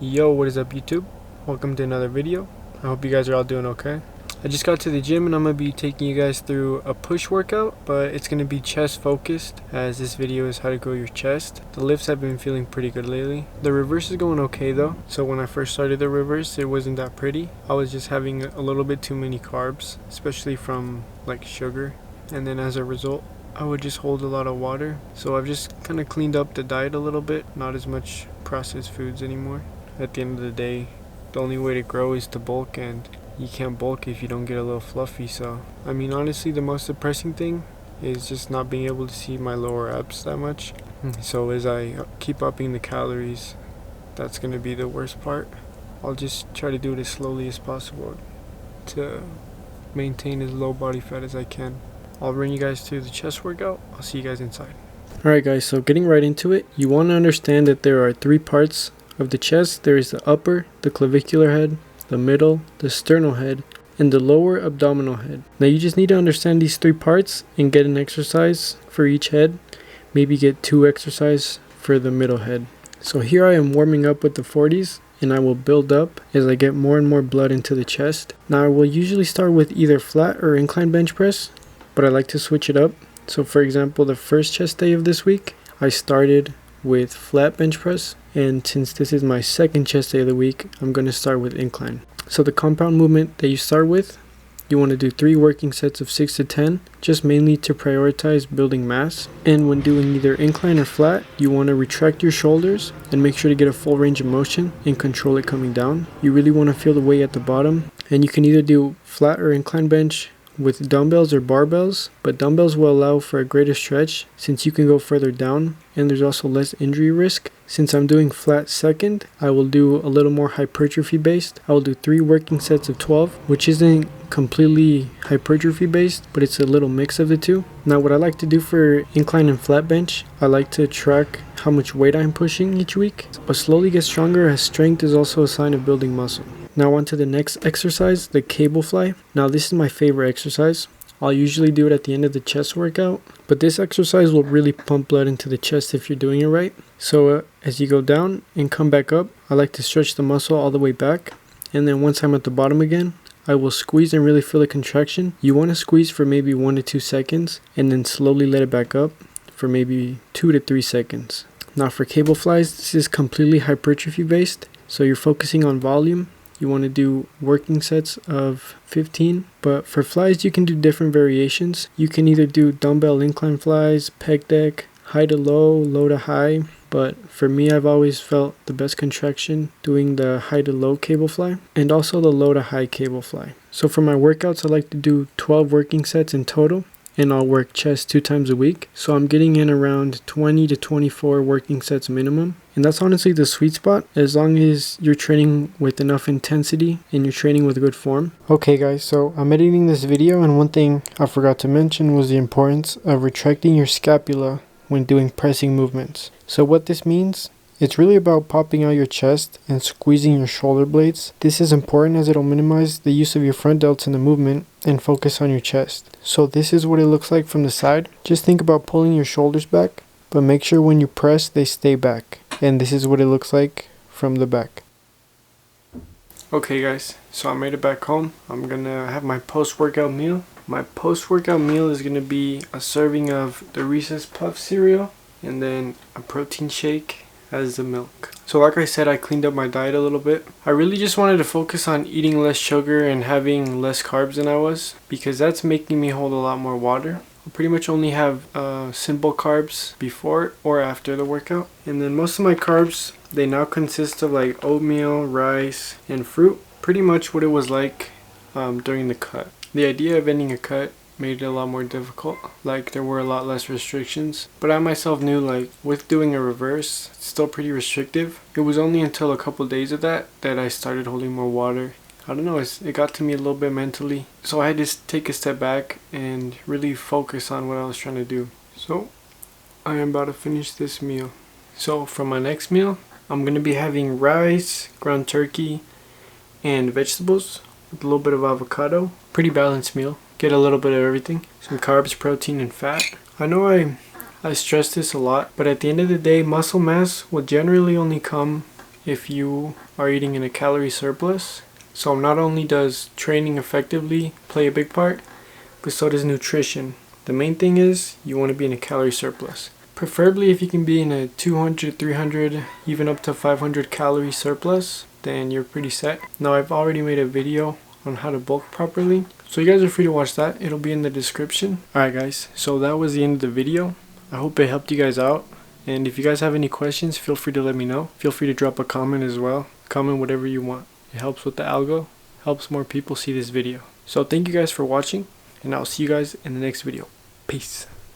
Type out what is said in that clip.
Yo, what is up YouTube? Welcome to another video. I hope you guys are all doing okay. I just got to the gym and I'm going to be taking you guys through a push workout, but it's going to be chest focused as this video is how to grow your chest. The lifts have been feeling pretty good lately. The reverse is going okay though. So when I first started the reverse, it wasn't that pretty. I was just having a little bit too many carbs, especially from like sugar. And then as a result, I would just hold a lot of water. So I've just kind of cleaned up the diet a little bit, not as much processed foods anymore. At the end of the day, the only way to grow is to bulk, and you can't bulk if you don't get a little fluffy. So I mean, honestly, the most depressing thing is just not being able to see my lower abs that much. So as I keep upping the calories, that's gonna be the worst part. I'll just try to do it as slowly as possible to maintain as low body fat as I can. I'll bring you guys through the chest workout. I'll see you guys inside. Alright guys, so getting right into it, you want to understand that there are three parts of the chest. There is the upper, the clavicular head, the middle, the sternal head, and the lower abdominal head. Now you just need to understand these three parts and get an exercise for each head. Maybe get 2 exercises for the middle head. So here I am warming up with the 40s, and I will build up as I get more and more blood into the chest. Now I will usually start with either flat or incline bench press, but I like to switch it up. So for example, the first chest day of this week, I started with flat bench press, and since this is my second chest day of the week, I'm going to start with incline. So the compound movement that you start with, you want to do 3 working sets of 6 to 10, just mainly to prioritize building mass. And when doing either incline or flat, you want to retract your shoulders and make sure to get a full range of motion and control it coming down. You really want to feel the weight at the bottom, and you can either do flat or incline bench with dumbbells or barbells, but dumbbells will allow for a greater stretch since you can go further down, and there's also less injury risk. Since I'm doing flat second, I will do a little more hypertrophy based. I will do 3 working sets of 12, which isn't completely hypertrophy based, but it's a little mix of the two. Now what I like to do for incline and flat bench, I like to track how much weight I'm pushing each week, but slowly get stronger as strength is also a sign of building muscle. Now on to the next exercise, the cable fly. Now this is my favorite exercise. I'll usually do it at the end of the chest workout, but this exercise will really pump blood into the chest if you're doing it right. So as you go down and come back up, I like to stretch the muscle all the way back, and then once I'm at the bottom again, I will squeeze and really feel the contraction. You want to squeeze for maybe 1 to 2 seconds and then slowly let it back up for maybe 2 to 3 seconds. Now for cable flies, this is completely hypertrophy based, so you're focusing on volume. You want to do working sets of 15, but for flies you can do different variations. You can either do dumbbell incline flies, pec deck, high to low, low to high, but for me I've always felt the best contraction doing the high to low cable fly and also the low to high cable fly. So for my workouts, I like to do 12 working sets in total, and I'll work chest 2 times a week. So I'm getting in around 20 to 24 working sets minimum. And that's honestly the sweet spot, as long as you're training with enough intensity and you're training with good form. Okay guys, so I'm editing this video, and one thing I forgot to mention was the importance of retracting your scapula when doing pressing movements. So what this means, it's really about popping out your chest and squeezing your shoulder blades. This is important as it'll minimize the use of your front delts in the movement and focus on your chest. So this is what it looks like from the side. Just think about pulling your shoulders back, but make sure when you press they stay back. And this is what it looks like from the back. Okay guys, so I made it back home. I'm gonna have my post-workout meal. My post-workout meal is gonna be a serving of the Reese's Puff cereal and then a protein shake as the milk. So like I said, I cleaned up my diet a little bit. I really just wanted to focus on eating less sugar and having less carbs than I was, because that's making me hold a lot more water. I pretty much only have simple carbs before or after the workout, and then most of my carbs, they now consist of like oatmeal, rice, and fruit. Pretty much what it was like during the cut. The idea of ending a cut made it a lot more difficult. Like there were a lot less restrictions, but I myself knew like with doing a reverse, it's still pretty restrictive. It was only until a couple days of that I started holding more water. I don't know, it got to me a little bit mentally, so I had to take a step back and really focus on what I was trying to do. So I am about to finish this meal. So for my next meal, I'm gonna be having rice, ground turkey, and vegetables with a little bit of avocado. Pretty balanced meal. Get a little bit of everything. Some carbs, protein, and fat. I know I stress this a lot, but at the end of the day, muscle mass will generally only come if you are eating in a calorie surplus. So not only does training effectively play a big part, but so does nutrition. The main thing is you want to be in a calorie surplus. Preferably if you can be in a 200, 300, even up to 500 calorie surplus, then you're pretty set. Now I've already made a video on how to bulk properly, so you guys are free to watch that. It'll be in the description. Alright guys, so that was the end of the video. I hope it helped you guys out, and if you guys have any questions, feel free to let me know. Feel free to drop a comment as well. Comment whatever you want. It helps with the algo, helps more people see this video. So thank you guys for watching, and I'll see you guys in the next video. Peace.